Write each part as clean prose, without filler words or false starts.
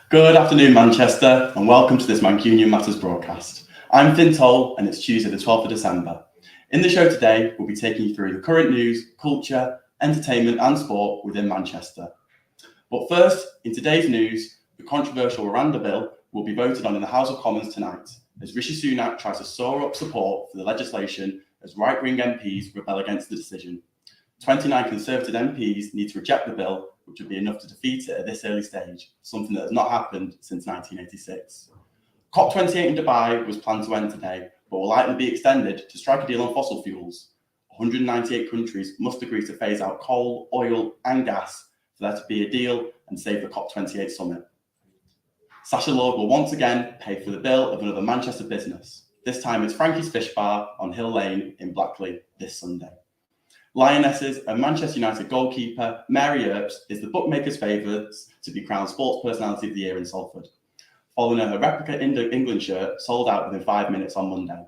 Good afternoon, Manchester, and welcome to this Mancunian Matters broadcast. I'm Finn Toll, and it's Tuesday, the 12th of December. In the show today, we'll be taking you through the current news, culture, entertainment, and sport within Manchester. But first, in today's news, the controversial Miranda Bill will be voted on in the House of Commons tonight, as Rishi Sunak tries to soar up support for the legislation as right-wing MPs rebel against the decision. 29 Conservative MPs need to reject the bill, which would be enough to defeat it at this early stage, something that has not happened since 1986. COP28 in Dubai was planned to end today, but will likely be extended to strike a deal on fossil fuels. 198 countries must agree to phase out coal, oil, and gas for there to be a deal and save the COP28 summit. Sacha Lord will once again pay for the bill of another Manchester business. This time it's Frankie's Fish Bar on Hill Lane in Blackley this Sunday. Lionesses and Manchester United goalkeeper Mary Earps is the bookmakers' favourites to be crowned Sports Personality of the Year in Salford, following her replica England shirt sold out within 5 minutes on Monday.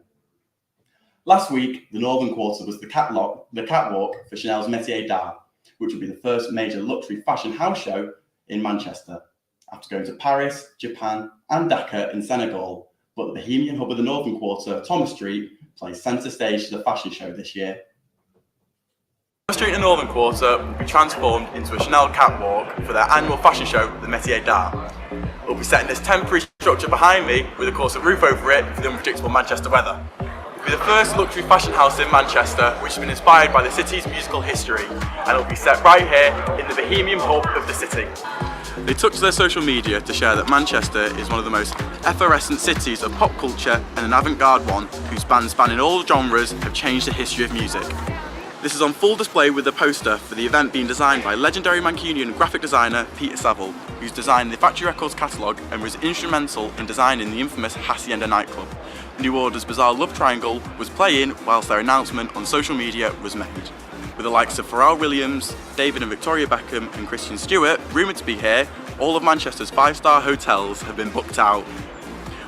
Last week, the Northern Quarter was the catwalk for Chanel's Métier d'Art, which will be the first major luxury fashion house show in Manchester, after going to Paris, Japan, and Dakar in Senegal. But the Bohemian hub of the Northern Quarter, Thomas Street, plays centre stage to the fashion show this year. The street in the Northern Quarter will be transformed into a Chanel catwalk for their annual fashion show, the Métier d'Art. It will be set in this temporary structure behind me with of course a roof over it for the unpredictable Manchester weather. It will be the first luxury fashion house in Manchester which has been inspired by the city's musical history, and it will be set right here in the Bohemian hub of the city. They took to their social media to share that Manchester is one of the most effervescent cities of pop culture and an avant-garde one whose bands spanning all genres have changed the history of music. This is on full display with a poster for the event being designed by legendary Mancunian graphic designer Peter Saville, who's designed the Factory Records catalogue and was instrumental in designing the infamous Hacienda nightclub. New Order's bizarre love triangle was playing whilst their announcement on social media was made. With the likes of Pharrell Williams, David and Victoria Beckham and Christian Stewart rumoured to be here, all of Manchester's 5-star hotels have been booked out.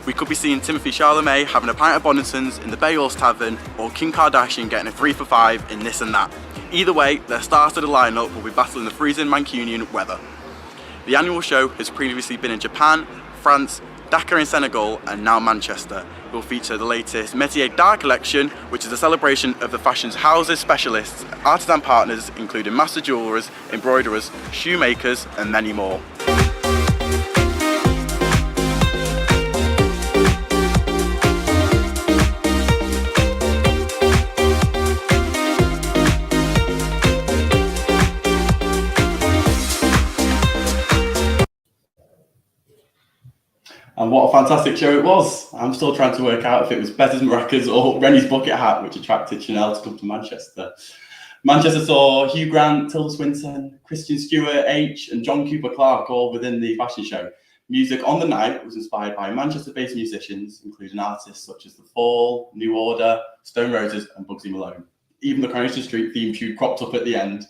We could be seeing Timothy Chalamet having a pint of Bonington's in the Bay Horse Tavern, or Kim Kardashian getting a 3 for 5 in this and that. Either way, their star-studded lineup will be battling the freezing Mancunian weather. The annual show has previously been in Japan, France, Dakar in Senegal, and now Manchester. It will feature the latest Métier d'Art collection, which is a celebration of the fashion's houses, specialists, artisan partners, including master jewellerers, embroiderers, shoemakers, and many more. And what a fantastic show it was. I'm still trying to work out if it was Bez's Maracas or Rennie's bucket hat which attracted Chanel to come to Manchester. Manchester saw Hugh Grant, Tilda Swinton, Christian Stewart, H and John Cooper Clarke all within the fashion show. Music on the night was inspired by Manchester-based musicians, including artists such as The Fall, New Order, Stone Roses and Bugsy Malone. Even the Coronation Street theme tune cropped up at the end.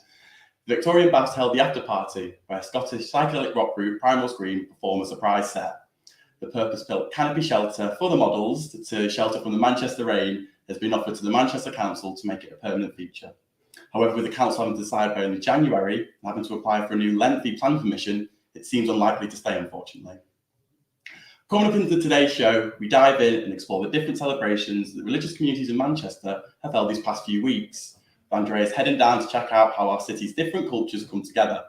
Victorian Baths held the after party, where Scottish psychedelic rock group Primal Scream performed a surprise set. The purpose-built canopy shelter for the models to shelter from the Manchester rain has been offered to the Manchester Council to make it a permanent feature. However, with the council having to decide by only January and having to apply for a new lengthy planning permission, it seems unlikely to stay, unfortunately. Coming up into today's show, we dive in and explore the different celebrations that religious communities in Manchester have held these past few weeks. Andrea is heading down to check out how our city's different cultures come together.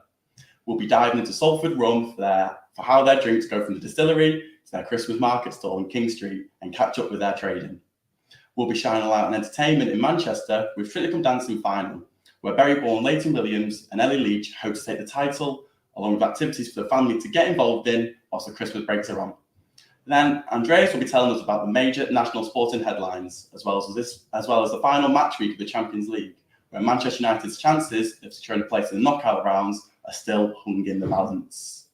We'll be diving into Salford Rum for how their drinks go from the distillery to their Christmas market stall on King Street and catch up with their trading. We'll be shining a light on entertainment in Manchester with Strictly Come Dancing final, where Bury-born Leighton Williams and Ellie Leach hope to take the title, along with activities for the family to get involved in whilst the Christmas breaks are on. Then Andreas will be telling us about the major national sporting headlines, as well as the final match week of the Champions League, where Manchester United's chances of securing a place in the knockout rounds are still hung in the balance.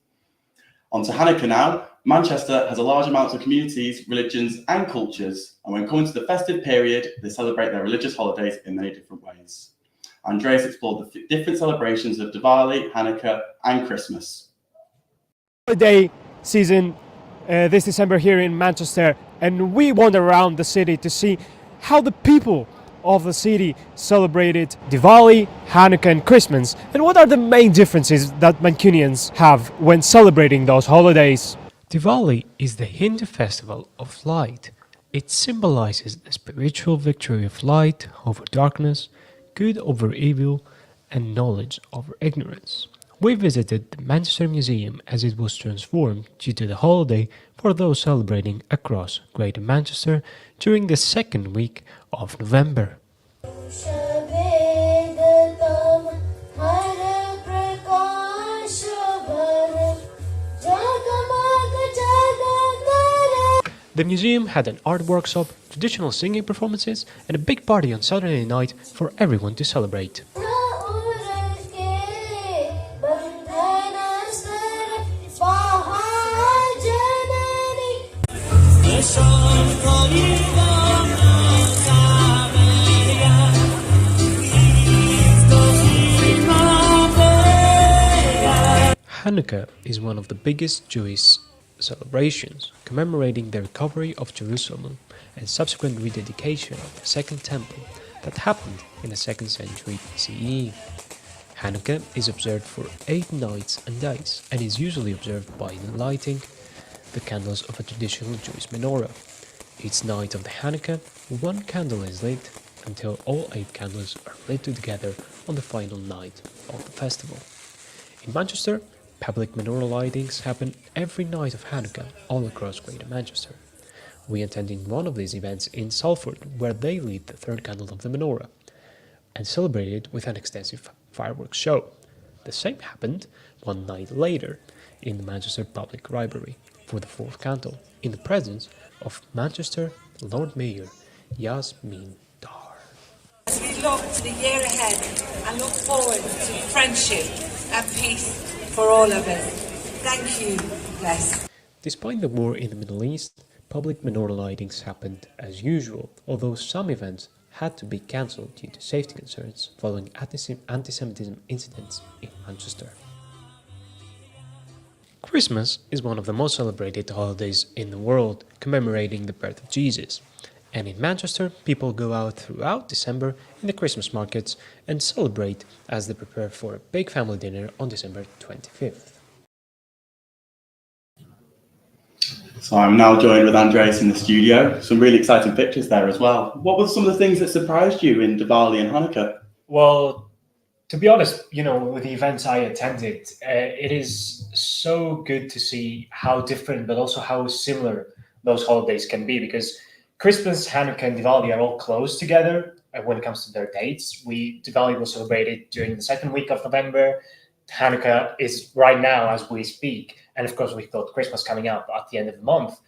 On to Hanukkah now. Manchester has a large amount of communities, religions and cultures, and when coming to the festive period, they celebrate their religious holidays in many different ways. Andreas explored the different celebrations of Diwali, Hanukkah and Christmas. Holiday season this December here in Manchester, and we wander around the city to see how the people of the city celebrated Diwali, Hanukkah and Christmas, and what are the main differences that Mancunians have when celebrating those holidays. Diwali is the Hindu festival of light. It symbolizes the spiritual victory of light over darkness, good over evil, and knowledge over ignorance. We visited the Manchester Museum as it was transformed due to the holiday for those celebrating across Greater Manchester during the second week of November. The museum had an art workshop, traditional singing performances, and a big party on Saturday night for everyone to celebrate. Hanukkah is one of the biggest Jewish celebrations, commemorating the recovery of Jerusalem and subsequent rededication of the Second Temple that happened in the 2nd century BCE. Hanukkah is observed for 8 nights and days and is usually observed by lighting the candles of a traditional Jewish menorah. Each night of the Hanukkah, 1 candle is lit until all 8 candles are lit together on the final night of the festival. In Manchester, public menorah lightings happen every night of Hanukkah all across Greater Manchester. We attended one of these events in Salford, where they lit the 3rd candle of the menorah and celebrated with an extensive fireworks show. The same happened one night later in the Manchester Public Library for the 4th candle, in the presence of Manchester Lord Mayor Yasmin Dar. As we look to the year ahead and look forward to friendship and peace for all of us. Thank you, guys. Despite the war in the Middle East, public menorah lightings happened as usual, although some events had to be cancelled due to safety concerns following anti-Semitism incidents in Manchester. Christmas is one of the most celebrated holidays in the world, commemorating the birth of Jesus. And in Manchester, people go out throughout December in the Christmas markets and celebrate as they prepare for a big family dinner on December 25th. So I'm now joined with Andreas in the studio. Some really exciting pictures there as well. What were some of the things that surprised you in Diwali and Hanukkah? Well, to be honest, with the events I attended, it is so good to see how different but also how similar those holidays can be, because Christmas, Hanukkah, and Diwali are all close together when it comes to their dates. Diwali was celebrated during the second week of November. Hanukkah is right now as we speak. And of course, we've got Christmas coming up at the end of the month.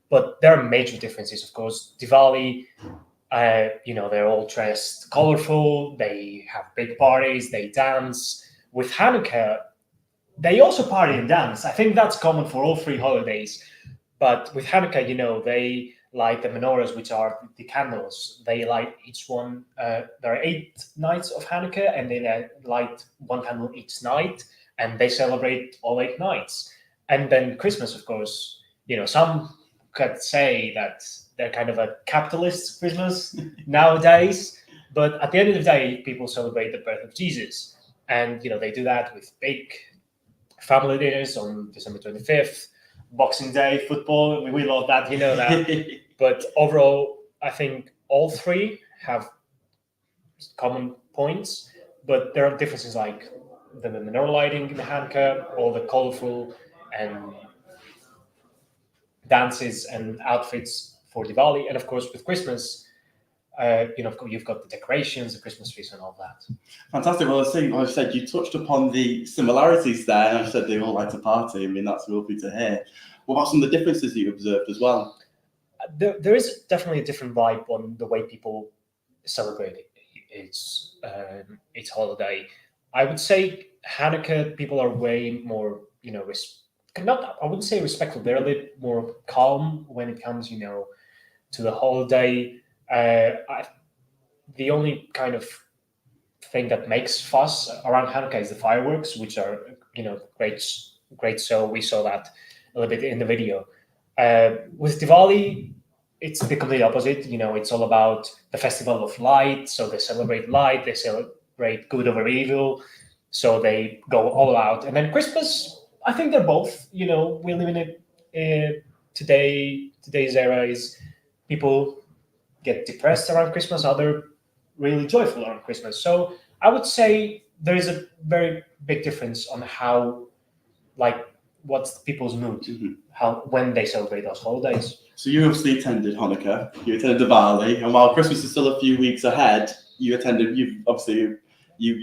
But there are major differences, of course. Diwali, they're all dressed colorful. They have big parties. They dance. With Hanukkah, they also party and dance. I think that's common for all 3 holidays. But with Hanukkah, they light the menorahs, which are the candles. They light each one. There are 8 nights of Hanukkah, and they light 1 candle each night, and they celebrate all 8 nights. And then Christmas, of course, some could say that they're kind of a capitalist Christmas nowadays. But at the end of the day, people celebrate the birth of Jesus. And, they do that with big family dinners on December 25th, Boxing Day, football. We love that, that. But overall, I think all 3 have common points, but there are differences like the menorah lighting in the Hanukkah, all the colorful and dances and outfits for Diwali, and of course with Christmas, you've got the decorations, the Christmas trees, and all that. Fantastic. Well, I said you touched upon the similarities there, and I said they all like to party. I mean, that's lovely to hear. What about some of the differences that you observed as well? There is definitely a different vibe on the way people celebrate its holiday. I would say Hanukkah, people are way more, I wouldn't say respectful. They're a bit more calm when it comes, to the holiday. The only kind of thing that makes fuss around Hanukkah is the fireworks, which are, great. So we saw that a little bit in the video. With Diwali, it's the complete opposite. It's all about the festival of light. So they celebrate light, they celebrate good over evil. So they go all out. And then Christmas, I think they're both. We live today's era is people get depressed around Christmas, other really joyful around Christmas. So I would say there is a very big difference on how, like, what's people's mood, how when they celebrate those holidays. So you obviously attended Hanukkah, you attended Diwali, and while Christmas is still a few weeks ahead, you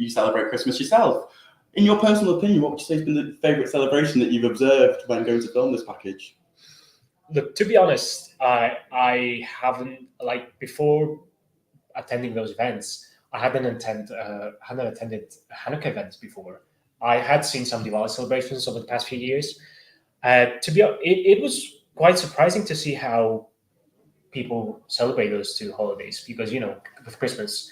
celebrate Christmas yourself. In your personal opinion, what would you say has been the favourite celebration that you've observed when going to film this package? Look, to be honest, I haven't, like, before attending those events, I hadn't attended Hanukkah events before. I had seen some Diwali celebrations over the past few years. It was quite surprising to see how people celebrate those two holidays, because, with Christmas,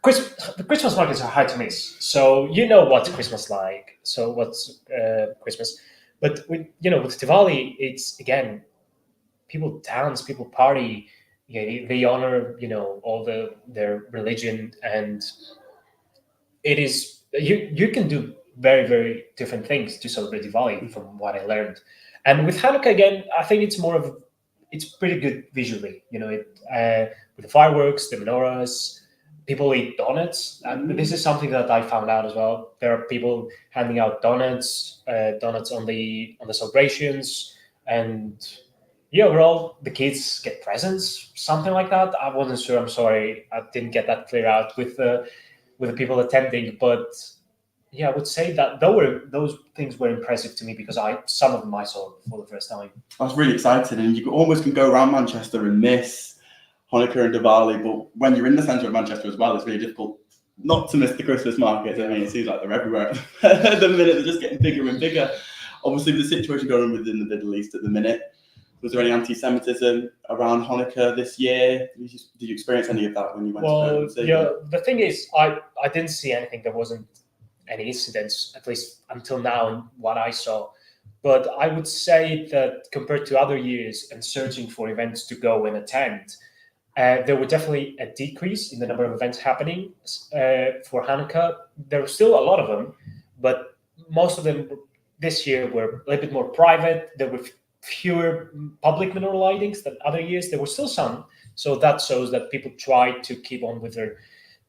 the Christmas markets are hard to miss. So what's Christmas like. So what's Christmas? But with Diwali, it's, again, people dance, people party. They honor all their religion, and it is you can do very, very different things to celebrate Diwali, from what I learned. And with Hanukkah, again, I think it's pretty good visually. With the fireworks, the menorahs, people eat donuts, and this is something that I found out as well. There are people handing out donuts on the celebrations, and overall the kids get presents, something like that. I wasn't sure. I'm sorry, I didn't get that clear out with the people attending, but I would say that those things were impressive to me, because some of them I saw for the first time. That's really exciting, and you almost can go around Manchester and miss Hanukkah and Diwali, but when you're in the centre of Manchester as well, it's really difficult not to miss the Christmas markets. I mean, it seems like they're everywhere at the minute. They're just getting bigger and bigger. Obviously, with the situation going on within the Middle East at the minute, was there any anti-Semitism around Hanukkah this year? Did you experience any of that when you went to the thing is, I didn't see anything. There wasn't any incidents, at least until now, in what I saw. But I would say that compared to other years and searching for events to go and attend, there was definitely a decrease in the number of events happening for Hanukkah. There were still a lot of them, but most of them this year were a little bit more private. There were fewer public menorah lightings than other years. There were still some, so that shows that people tried to keep on with their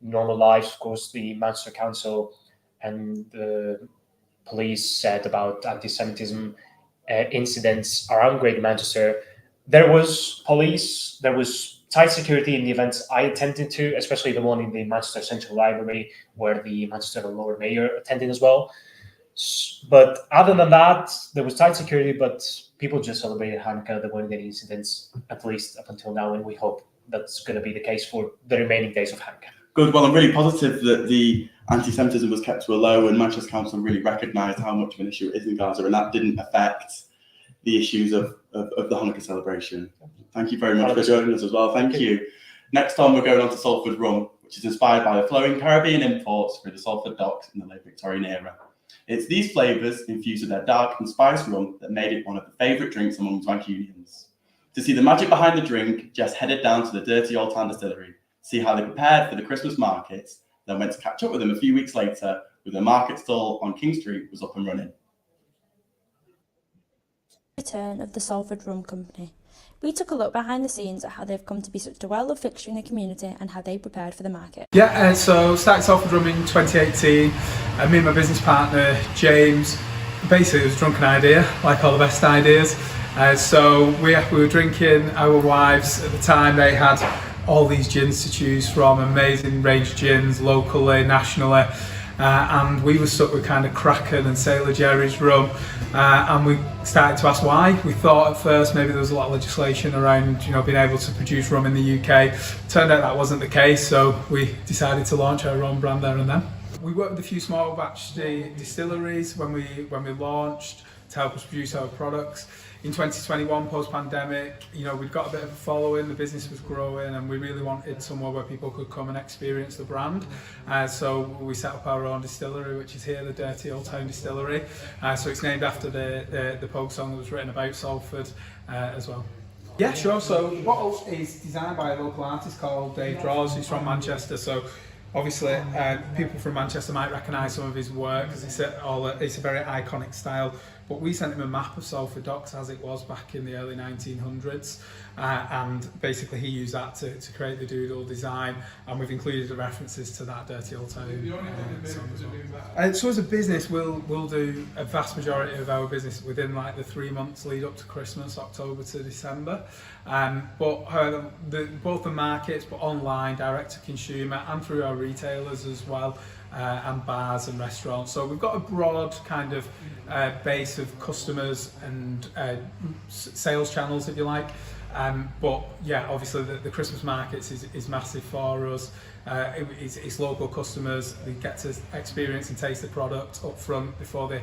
normal lives. Of course, the Manchester Council and the police said about anti-Semitism incidents around Greater Manchester. There was police, there was tight security in the events I attended to, especially the one in the Manchester Central Library, where the Manchester Lord Mayor attended as well. But other than that, there was tight security, but people just celebrated Hanukkah. There weren't any incidents, at least up until now, and we hope that's going to be the case for the remaining days of Hanukkah. Good. Well, I'm really positive that the anti-Semitism was kept to a low, and Manchester Council really recognised how much of an issue it is in Gaza, and that didn't affect the issues of the Hanukkah celebration. Thank you very much for joining us as well. Thank you. Next time we're going on to Salford Rum, which is inspired by the flowing Caribbean imports through the Salford docks in the late Victorian era. It's these flavours infused with their dark and spiced rum that made it one of the favourite drinks among Mancunians. To see the magic behind the drink, Jess headed down to the dirty old town distillery, see how they prepared for the Christmas markets, then went to catch up with them a few weeks later when the market stall on King Street was up and running. Return of the Salford Rum Company. We took a look behind the scenes at how they've come to be such a well-loved fixture in the community and how they prepared for the market. So started Salford Rum in 2018. Me and my business partner James, basically it was a drunken idea, like all the best ideas. So we were drinking, our wives at the time, they had all these gins to choose from, amazing range of gins, locally, nationally. And we were stuck with kind of Kraken and Sailor Jerry's rum, and we started to ask why. We thought at first maybe there was a lot of legislation around, being able to produce rum in the UK. Turned out that wasn't the case, so we decided to launch our own brand there and then. We worked with a few small batch distilleries when we launched to help us produce our products. In 2021, post-pandemic, we'd got a bit of a following, the business was growing, and we really wanted somewhere where people could come and experience the brand. So we set up our own distillery, which is here, the Dirty Old Town Distillery. So it's named after the folk song that was written about Salford as well. Yeah, sure. So the bottle is designed by a local artist called Dave Draws, who's from Manchester. So obviously, people from Manchester might recognise some of his work because it's a very iconic style but we sent him a map of Salford Docks as it was back in the early 1900s, and basically he used that to create the doodle design, and we've included the references to that Dirty Old Town song as well. So as a business, we'll do a vast majority of our business within like the 3 months lead up to Christmas, October to December. But however, both the markets, but online, direct to consumer, and through our retailers as well, and bars and restaurants. So we've got a broad kind of base of customers and sales channels, if you like. But yeah, obviously the Christmas markets is massive for us. It's local customers. They get to experience and taste the product up front before they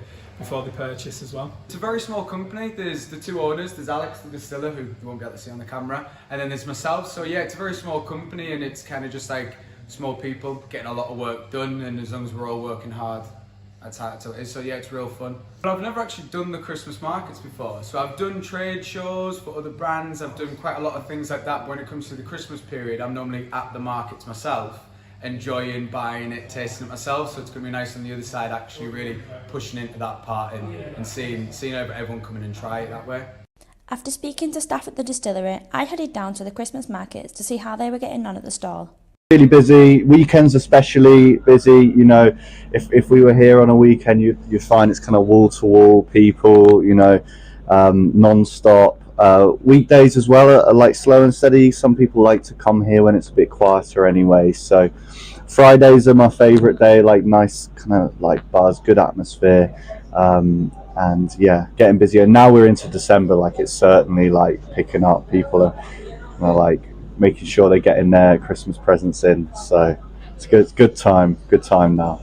purchase as well. It's a very small company. There's the two owners. There's Alex, the distiller, who you won't get to see on the camera, and then there's myself. So yeah, it's a very small company, and it's kind of just like small people getting a lot of work done, and as long as we're all working hard, that's how it is. So yeah, it's real fun. But I've never actually done the Christmas markets before. So I've done trade shows for other brands. I've done quite a lot of things like that. But when it comes to the Christmas period, I'm normally at the markets myself, enjoying buying it, tasting it myself. So it's going to be nice on the other side, actually really pushing into that part and seeing everyone come in and try it that way. After speaking to staff at the distillery, I headed down to the Christmas markets to see how they were getting on at the stall. Really busy, weekends especially busy. You know, if we were here on a weekend, you'd find it's kind of wall to wall people, you know, non-stop. Weekdays as well are like slow and steady. Some people like to come here when it's a bit quieter anyway. So Fridays are my favorite day, like nice kind of like buzz, good atmosphere, and yeah, getting busier. Now we're into December, like it's certainly like picking up. People are, you know, like making sure they're getting their Christmas presents in, so it's good time now.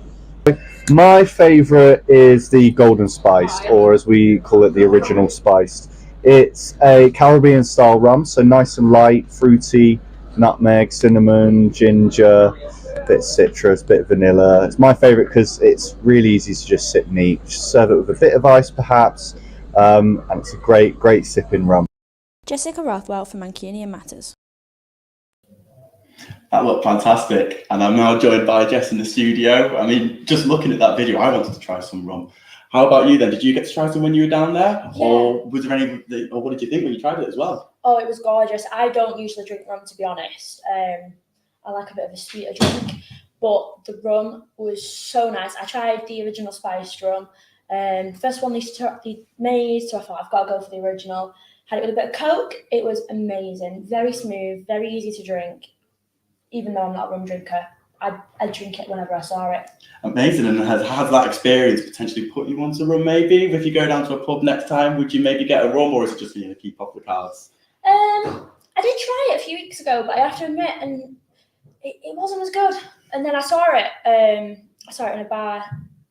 My favourite is the golden spiced, or as we call it, the original spiced. It's a Caribbean style rum, so nice and light, fruity, nutmeg, cinnamon, ginger, bit of citrus, bit of vanilla. It's my favourite because it's really easy to just sip neat. Just serve it with a bit of ice perhaps, and it's a great sipping rum. Jessica Rothwell from Mancunian Matters. That looked fantastic, and I'm now joined by Jess in the studio. I mean, just looking at that video, I wanted to try some rum. How about you then? Did you get to try some when you were down there? Yeah. Or was there any, or what did you think when you tried it as well? Oh, it was gorgeous. I don't usually drink rum, to be honest. I like a bit of a sweeter drink, but the rum was so nice. I tried the original spiced rum. First one they made, so I thought I've got to go for the original. Had it with a bit of Coke. It was amazing. Very smooth, very easy to drink. Even though I'm not a rum drinker, I'd drink it whenever I saw it. Amazing. And has that experience potentially put you onto rum maybe? If you go down to a pub next time, would you maybe get a rum, or is it just to keep off the cards? I did try it a few weeks ago, but I have to admit, and it wasn't as good. And then I saw it. I saw it in a bar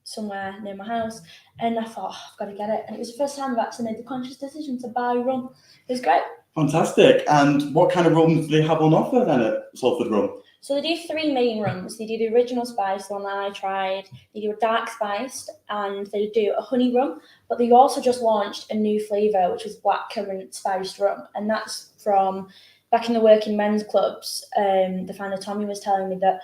somewhere near my house, and I thought, oh, I've got to get it. And it was the first time I've actually made the conscious decision to buy rum. It was great. Fantastic. And what kind of rums do they have on offer then at Salford Rum? So they do three main rums. They do the original spice, the one that I tried. They do a dark spiced, and they do a honey rum. But they also just launched a new flavour, which is blackcurrant spiced rum. And that's from back in the working men's clubs. The founder Tommy was telling me that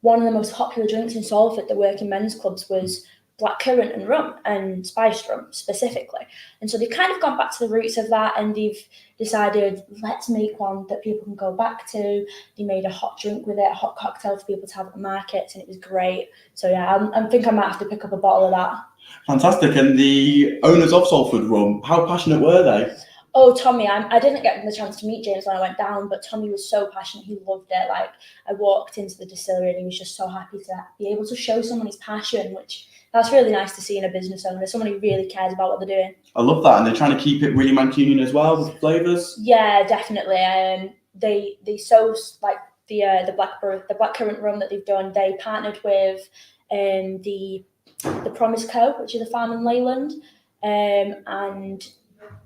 one of the most popular drinks in Salford, the working men's clubs, was blackcurrant and rum, and spiced rum specifically. And so they've kind of gone back to the roots of that, and they've decided, let's make one that people can go back to. They made a hot drink with it, a hot cocktail for people to have at the markets, and it was great. So yeah, I think I might have to pick up a bottle of that. Fantastic. And the owners of Salford Rum, how passionate were they? Oh, Tommy, I didn't get the chance to meet James when I went down, but Tommy was so passionate. He loved it. Like, I walked into the distillery and he was just so happy to be able to show someone his passion, which that's really nice to see in a business owner. Someone who really cares about what they're doing. I love that. And they're trying to keep it really Mancunian as well with flavours. Yeah, definitely. They source like the blackcurrant rum that they've done. They partnered with the Promise Co., which is a farm in Leyland, and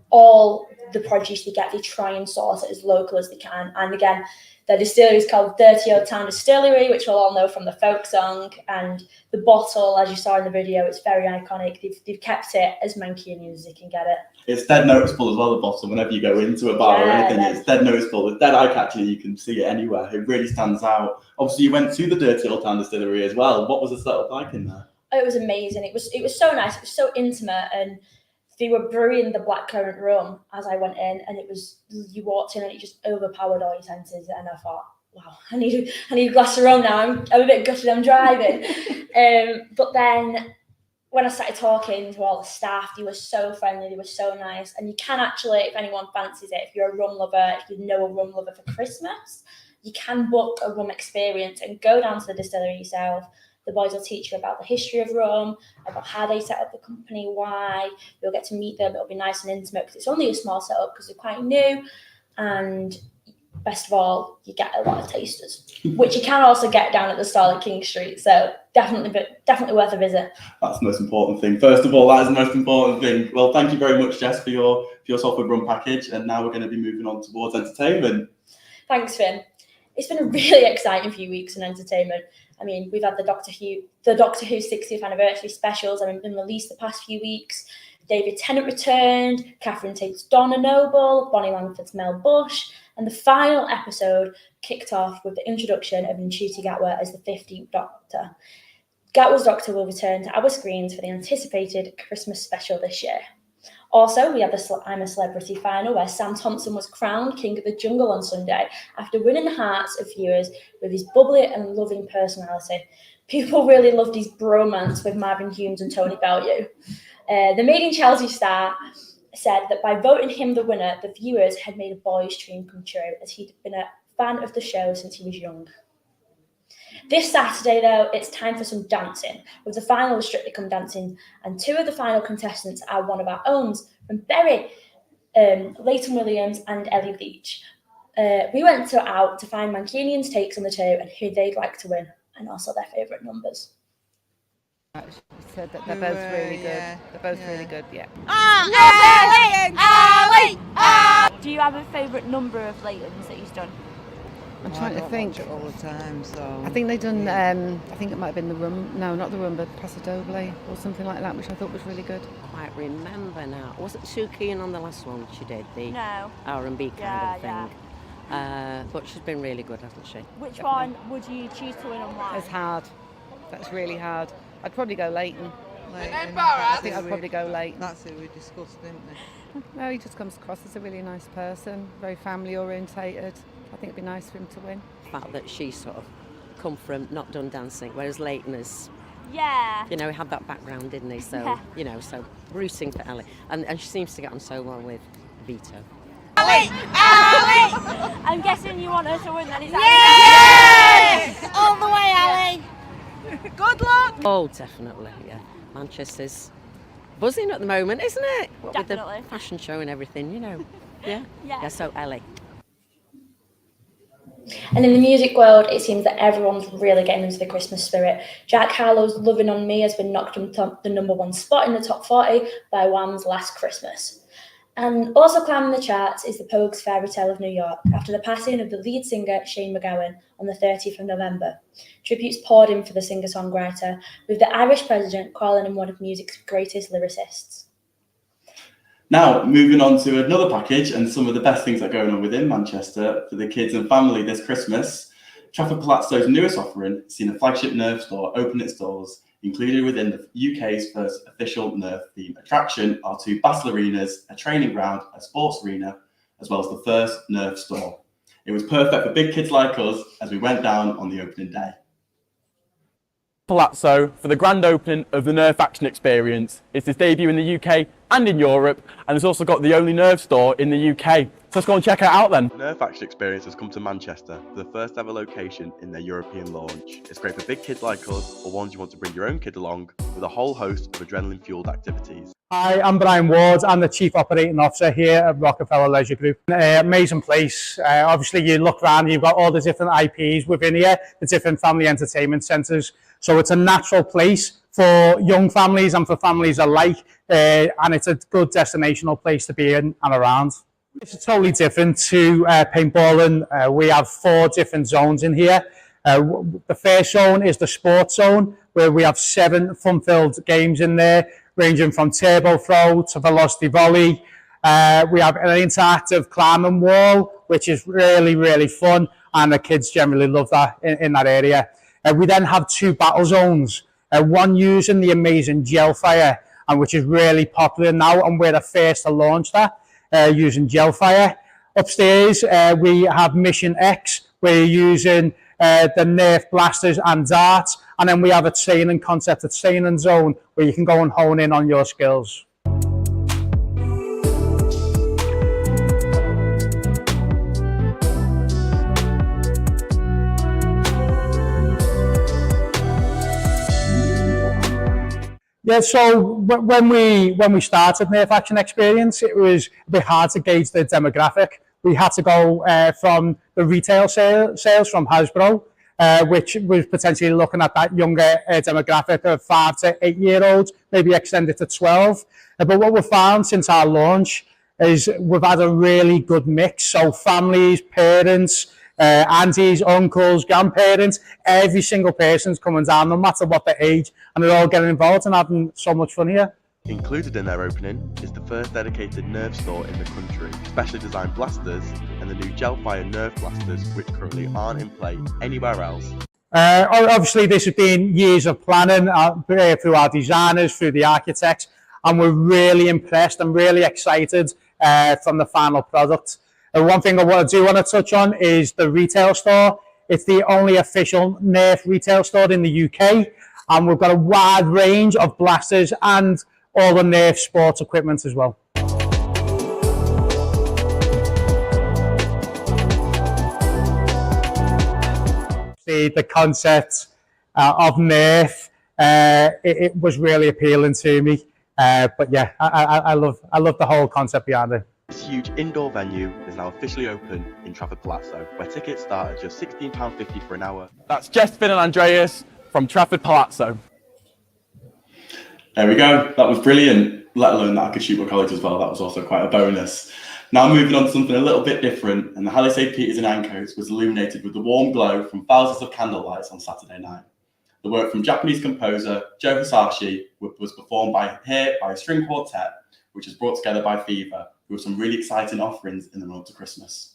all the produce they get, they try and source it as local as they can. And again, the distillery is called Dirty Old Town Distillery, which we'll all know from the folk song. And the bottle, as you saw in the video, it's very iconic. They've kept it as Mancunian as they can get it. It's dead noticeable as well, the bottle. Whenever you go into a bar or anything, it's dead noticeable. It's dead eye-catching. You can see it anywhere. It really stands out. Obviously, you went to the Dirty Old Town Distillery as well. What was the setup like in there? It was amazing. It was so nice. It was so intimate, and they were brewing the blackcurrant rum as I went in, and you walked in and it just overpowered all your senses. And I thought, wow, I need a glass of rum now. I'm a bit gutted I'm driving. But then when I started talking to all the staff, they were so friendly, they were so nice. And you can actually, if anyone fancies it, if you're a rum lover, if you know a rum lover for Christmas, you can book a rum experience and go down to the distillery yourself. The boys will teach you about the history of rum, about how they set up the company, why. You'll get to meet them. It'll be nice and intimate because it's only a small setup because they're quite new. And best of all, you get a lot of tasters, which you can also get down at the stall at King Street. So definitely worth a visit. That's the most important thing. First of all, that is the most important thing. Well, thank you very much, Jess, for your Salford Rum package. And now we're going to be moving on towards entertainment. Thanks, Finn. It's been a really exciting few weeks in entertainment. I mean, we've had the Doctor Who 60th anniversary specials have been released the past few weeks. David Tennant returned, Catherine Tate's Donna Noble, Bonnie Langford's Mel Bush, and the final episode kicked off with the introduction of Ncuti Gatwa as the 15th Doctor. Gatwa's Doctor will return to our screens for the anticipated Christmas special this year. Also, we had the I'm a Celebrity final where Sam Thompson was crowned King of the Jungle on Sunday after winning the hearts of viewers with his bubbly and loving personality. People really loved his bromance with Marvin Humes and Tony Bellew. The Made in Chelsea star said that by voting him the winner, the viewers had made a boy's dream come true, as he'd been a fan of the show since he was young. This Saturday, though, it's time for some dancing, with the final of Strictly Come Dancing, and two of the final contestants are one of our own from Bury, Leighton Williams and Ellie Beach. We went out to find Mancunian's takes on the two and who they'd like to win, and also their favourite numbers. Said that they're both really good. Yeah. They're both really good, yeah. Do you have a favourite number of Leighton's that he's done? I'm trying to think. Watch it all the time, so I think they've done. I think it might have been the rum. No, not the rum, but Paso Doble or something like that, which I thought was really good. I quite remember now. Wasn't too keen on the last one she did, the No. R&B kind of thing. Yeah. But she's been really good, hasn't she? Which Definitely. one would you choose to win and why? It's hard. That's really hard. I'd probably go Leighton. I think I'd probably go Leighton. That's who we discussed, didn't we? No, he just comes across as a really nice person, very family orientated. I think it'd be nice for him to win. The fact that she sort of come from not done dancing, whereas Leighton is, Yeah. he had that background, didn't he? So, so rooting for Ellie. And she seems to get on so well with Vito. Ali! I'm guessing you want her to win then, is that Yeah! All the way, Ali! Good luck! Oh, definitely, yeah. Manchester's buzzing at the moment, isn't it? What Definitely. with the fashion show and everything, Yeah? Yeah, so Ellie. And in the music world, it seems that everyone's really getting into the Christmas spirit. Jack Harlow's Lovin' On Me has been knocked on the #1 spot in the top 40 by Wham's Last Christmas. And also climbing the charts is the Pogues' Fairy Tale of New York after the passing of the lead singer Shane MacGowan on the 30th of November. Tributes poured in for the singer-songwriter, with the Irish president calling him one of music's greatest lyricists. Now, moving on to another package and some of the best things that are going on within Manchester for the kids and family this Christmas. Trafford Palazzo's newest offering has seen a flagship Nerf store open its doors, included within the UK's first official Nerf-themed attraction are two battle arenas, a training ground, a sports arena, as well as the first Nerf store. It was perfect for big kids like us as we went down on the opening day. Palazzo for the grand opening of the Nerf Action Experience. It's its debut in the UK and in Europe, and it's also got the only Nerf store in the UK. So let's go and check it out then. Nerf Action Experience has come to Manchester for the first ever location in their European launch. It's great for big kids like us, or ones you want to bring your own kid along, with a whole host of adrenaline-fueled activities. Hi, I'm Brian Ward. I'm the Chief Operating Officer here at Rockefeller Leisure Group. Amazing place. Obviously, you look around, you've got all the different IPs within here, the different family entertainment centres. So it's a natural place for young families and for families alike. And it's a good destinational place to be in and around. It's totally different to paintballing. We have 4 different zones in here. The first zone is the sports zone, where we have 7 fun-filled games in there, ranging from turbo throw to velocity volley. We have an interactive climbing wall, which is really, really fun, and the kids generally love that in that area. We then have 2 battle zones, one using the amazing gel fire, and which is really popular now, and we're the first to launch that using gel fire. Upstairs, we have Mission X, where you're using the Nerf blasters and darts, and then we have a training concept, a training zone, where you can go and hone in on your skills. Yeah, so when we started Nerf Action Experience, it was a bit hard to gauge the demographic. We had to go from the retail sales from Hasbro, which was potentially looking at that younger demographic of 5 to 8 year olds, maybe extend it to 12. But what we've found since our launch is we've had a really good mix. So families, parents, aunties, uncles, grandparents, every single person's coming down, no matter what their age, and they're all getting involved and having so much fun here. Included in their opening is the first dedicated Nerf store in the country, specially designed blasters and the new gel fire Nerf blasters, which currently aren't in play anywhere else. Obviously this has been years of planning through our designers, through the architects, and we're really impressed and really excited from the final product. One thing I do want to touch on is the retail store. It's the only official Nerf retail store in the UK, and we've got a wide range of blasters and all the Nerf sports equipment as well. The concept of Nerf, it was really appealing to me. But yeah, I love the whole concept behind it. This huge indoor venue is now officially open in Trafford Palazzo, where tickets start at just £16.50 for an hour. That's Jess, Finn and Andreas from Trafford Palazzo. There we go. That was brilliant. Let alone that I could shoot my college as well. That was also quite a bonus. Now moving on to something a little bit different, and the Halle St. Peters in Ancoats was illuminated with the warm glow from thousands of candle lights on Saturday night. The work from Japanese composer Joe Hisashi was performed by a string quartet, which is brought together by Fever, with some really exciting offerings in the run up to Christmas.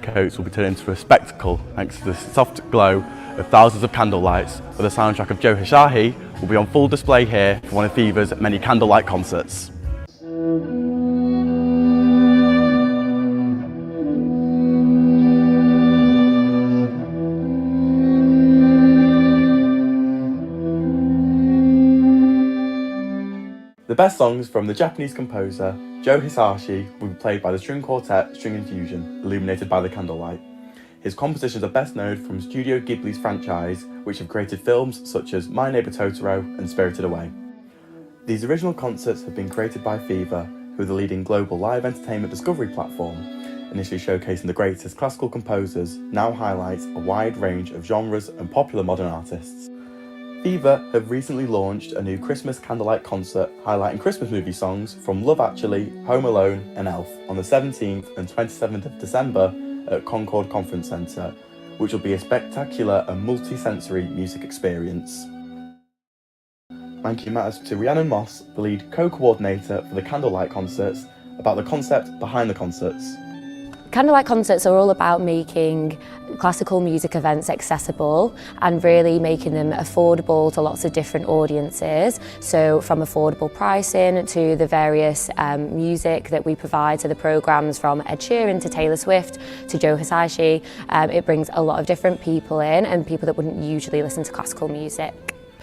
Coats will be turned into a spectacle thanks to the soft glow of thousands of candle lights, where the soundtrack of Joe Hisashi will be on full display here for one of Fever's many candlelight concerts. The best songs from the Japanese composer Joe Hisashi will be played by the string quartet String Infusion, illuminated by the candlelight. His compositions are best known from Studio Ghibli's franchise, which have created films such as My Neighbor Totoro and Spirited Away. These original concerts have been created by Fever, who are the leading global live entertainment discovery platform. Initially showcasing the greatest classical composers, now highlights a wide range of genres and popular modern artists. Fever have recently launched a new Christmas candlelight concert highlighting Christmas movie songs from Love Actually, Home Alone and Elf on the 17th and 27th of December at Concord Conference Centre, which will be a spectacular and multi-sensory music experience. Mancunian Matters to Rhiannon Moss, the lead co-coordinator for the candlelight concerts, about the concept behind the concerts. Candlelight concerts are all about making classical music events accessible and really making them affordable to lots of different audiences. So from affordable pricing to the various music that we provide to the programmes, from Ed Sheeran to Taylor Swift to Joe Hisashi, it brings a lot of different people in, and people that wouldn't usually listen to classical music.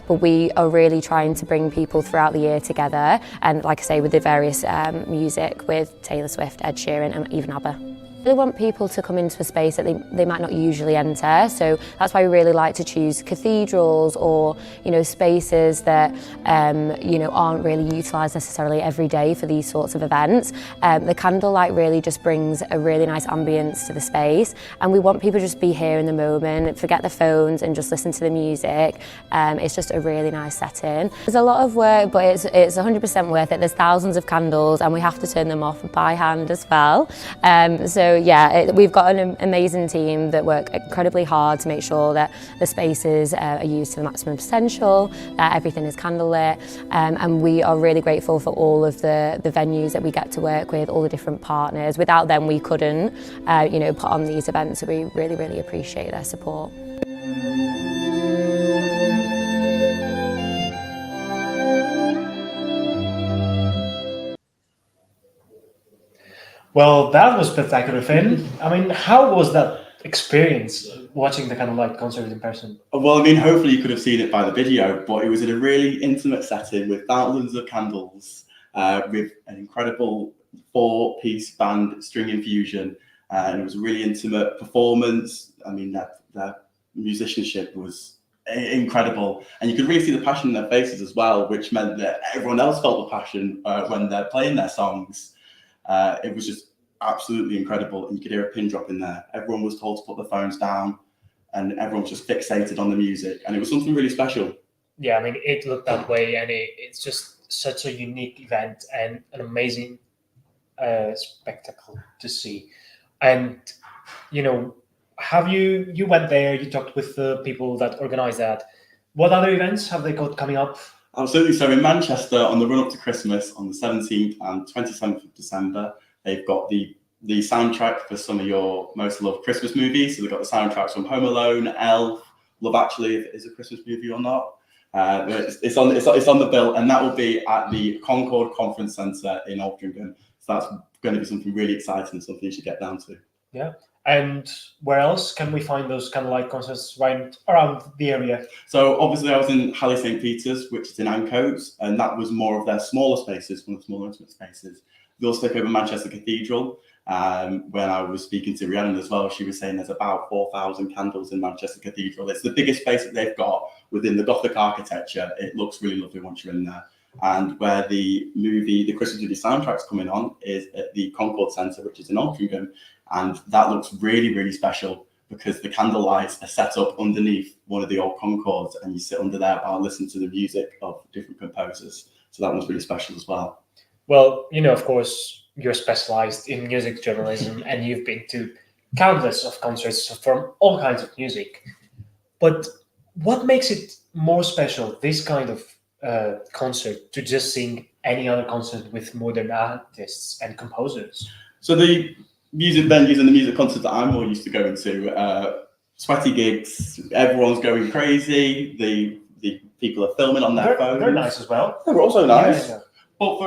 But we are really trying to bring people throughout the year together, and like I say, with the various music with Taylor Swift, Ed Sheeran and even ABBA. We want people to come into a space that they might not usually enter, so that's why we really like to choose cathedrals or spaces that aren't really utilised necessarily every day for these sorts of events. The candlelight really just brings a really nice ambience to the space, and we want people to just be here in the moment, forget their phones and just listen to the music. It's just a really nice setting. There's a lot of work, but it's 100% worth it. There's thousands of candles and we have to turn them off by hand as well. So yeah, we've got an amazing team that work incredibly hard to make sure that the spaces are used to the maximum potential, everything is candlelit, and we are really grateful for all of the venues that we get to work with, all the different partners. Without them we couldn't put on these events, so we really, really appreciate their support. Well, that was spectacular, Finn. I mean, how was that experience watching the Candlelight concert in person? Well, I mean, hopefully you could have seen it by the video, but it was in a really intimate setting with thousands of candles, with an incredible 4-piece band string infusion, and it was a really intimate performance. I mean, that musicianship was incredible, and you could really see the passion in their faces as well, which meant that everyone else felt the passion when they're playing their songs. It was just absolutely incredible, and you could hear a pin drop in there. Everyone was told to put the phones down, and everyone was just fixated on the music, and it was something really special. Yeah, I mean, it looked that way, and it's just such a unique event and an amazing spectacle to see. And have you went there? You talked with the people that organized that. What other events have they got coming up? Absolutely. So in Manchester, on the run up to Christmas, on the 17th and 27th of December, they've got the soundtrack for some of your most loved Christmas movies. So they've got the soundtracks from Home Alone, Elf, Love Actually, if it is a Christmas movie or not. It's on the bill, and that will be at the Concord Conference Centre in Altrincham. So that's going to be something really exciting, something you should get down to. Yeah. And where else can we find those Candlelight concerts right around the area? So obviously I was in Halle St. Peter's, which is in Ancoats, and that was more of their smaller spaces, one of the smaller intimate spaces. We also took over Manchester Cathedral. When I was speaking to Rhiannon as well, she was saying there's about 4,000 candles in Manchester Cathedral. It's the biggest space that they've got within the Gothic architecture. It looks really lovely once you're in there. And where the Christmas movie soundtrack's coming on is at the Concord Centre, which is in Altrincham. And that looks really, really special because the candle lights are set up underneath one of the old Concords, and you sit under there while listening to the music of different composers. So that one's really special as well. Well, of course, you're specialized in music journalism and you've been to countless of concerts from all kinds of music. But what makes it more special, this kind of concert, to just sing any other concert with modern artists and composers? So the music venues and the music concerts that I'm more used to going to, sweaty gigs, everyone's going crazy, the people are filming on their phones. They're nice as well. They were also nice. Yeah. But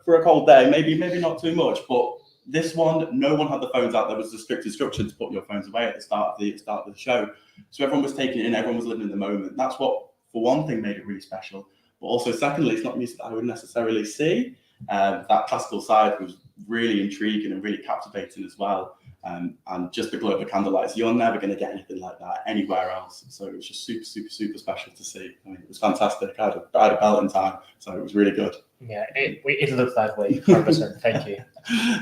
for a cold day, maybe not too much. But this one, no one had the phones out. There was a strict instruction to put your phones away at the start of the show. So everyone was taking it in, everyone was living in the moment. That's what, for one thing, made it really special. But also, secondly, it's not music that I would necessarily see. That classical side was really intriguing and really captivating as well. And just the glow of the candlelights, you're never going to get anything like that anywhere else. So it was just super, super, super special to see. I mean, it was fantastic. I had a belt in time, so it was really good. Yeah, it looked that way, 100%. Thank you.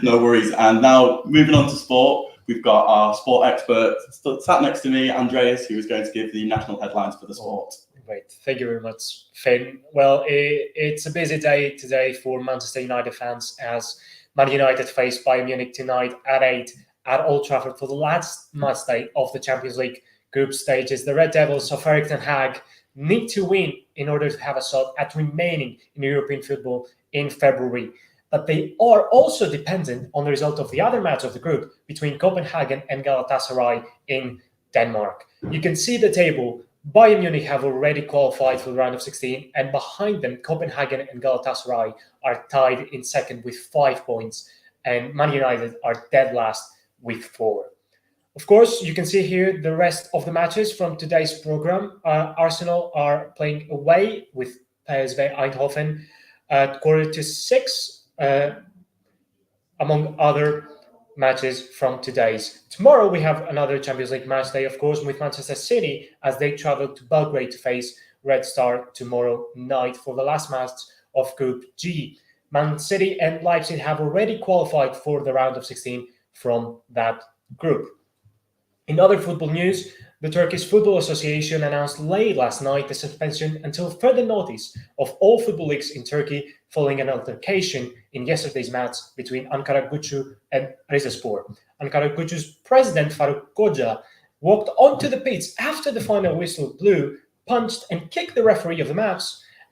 No worries. And now moving on to sport, we've got our sport expert sat next to me, Andreas, who is going to give the national headlines for the sport. Great. Thank you very much, Finn. Well, it's a busy day today for Manchester United fans as Man United face Bayern Munich tonight at 8 at Old Trafford for the last match day of the Champions League group stages. The Red Devils of Erik ten Hag need to win in order to have a shot at remaining in European football in February. But they are also dependent on the result of the other match of the group between Copenhagen and Galatasaray in Denmark. You can see the table. Bayern Munich have already qualified for the round of 16, and behind them, Copenhagen and Galatasaray are tied in second with 5 points, and Man United are dead last with 4. Of course, you can see here the rest of the matches from today's program. Arsenal are playing away with PSV Eindhoven at 5:45, among other matches from today's. Tomorrow we have another Champions League match day, of course, with Manchester City as they travel to Belgrade to face Red Star tomorrow night for the last match of Group G. Man City and Leipzig have already qualified for the round of 16 from that group. In other football news, the Turkish Football Association announced late last night the suspension until further notice of all football leagues in Turkey following an altercation in yesterday's match between Ankara-Gucu and Rizespor. Ankara-Gucu's president Faruk Koca walked onto the pitch after the final whistle blew, punched and kicked the referee of the match,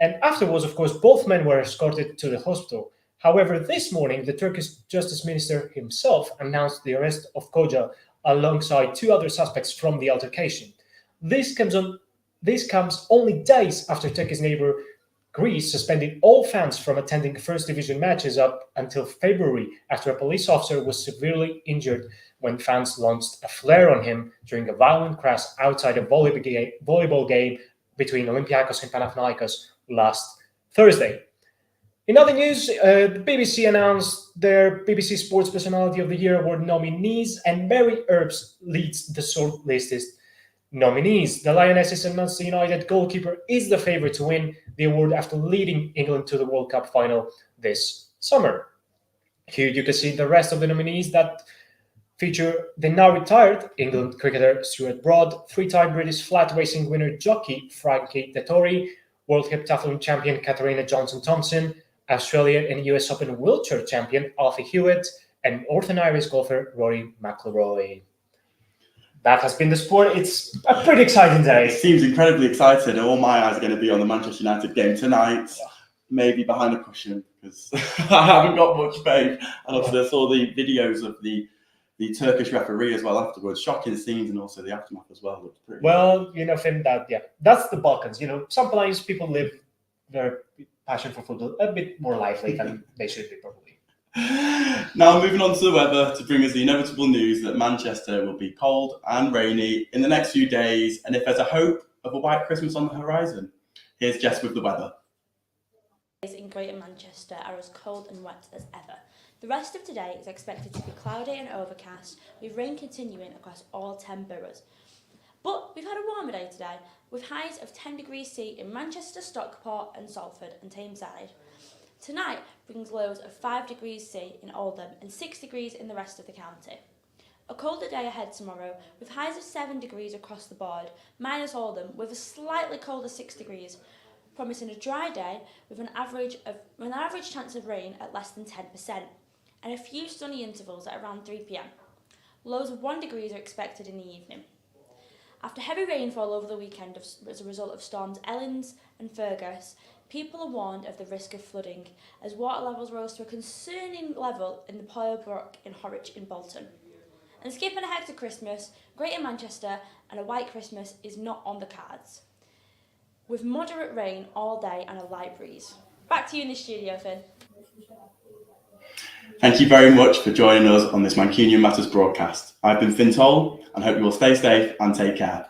and afterwards, of course, both men were escorted to the hospital. However, this morning, the Turkish Justice Minister himself announced the arrest of Koca alongside 2 other suspects from the altercation. This comes only days after Turkey's neighbor Greece suspended all fans from attending First Division matches up until February after a police officer was severely injured when fans launched a flare on him during a violent crash outside a volleyball game between Olympiacos and Panathinaikos last Thursday. In other news, the BBC announced their BBC Sports Personality of the Year award nominees, and Mary Earps leads the shortlisted nominees. The Lionesses and Manchester United goalkeeper is the favourite to win the award after leading England to the World Cup final this summer. Here you can see the rest of the nominees that feature the now retired England cricketer Stuart Broad, three-time British flat racing winner jockey Frankie Dettori, World Heptathlon champion Katarina Johnson-Thompson, Australian and US Open wheelchair champion Alfie Hewitt, and Northern Irish golfer Rory McIlroy. That has been the sport. It's a pretty exciting day. It seems incredibly exciting. All my eyes are going to be on the Manchester United game tonight, maybe behind a cushion, because I haven't got much faith. And also I saw the videos of the Turkish referee as well afterwards. Shocking scenes, and also the aftermath as well. Looked pretty well, Finn, that's the Balkans. Sometimes people live their passion for football a bit more lively than they should be, probably. Now, moving on to the weather to bring us the inevitable news that Manchester will be cold and rainy in the next few days, and if there's a hope of a white Christmas on the horizon. Here's Jess with the weather. In Greater Manchester are as cold and wet as ever. The rest of today is expected to be cloudy and overcast, with rain continuing across all 10 boroughs. But we've had a warmer day today, with highs of 10 degrees C in Manchester, Stockport and Salford and Tameside. Tonight brings lows of 5 degrees C in Oldham and 6 degrees in the rest of the county. A colder day ahead tomorrow, with highs of 7 degrees across the board, minus Oldham, with a slightly colder 6 degrees, promising a dry day with an average chance of rain at less than 10%, and a few sunny intervals at around 3 p.m. Lows of 1 degree are expected in the evening. After heavy rainfall over the weekend as a result of storms Ellens and Fergus, people are warned of the risk of flooding as water levels rose to a concerning level in the Poyle Brook in Horwich in Bolton. And skipping ahead to Christmas, Greater Manchester and a white Christmas is not on the cards, with moderate rain all day and a light breeze. Back to you in the studio, Finn. Thank you very much for joining us on this Mancunian Matters broadcast. I've been Finn Toll and hope you will stay safe and take care.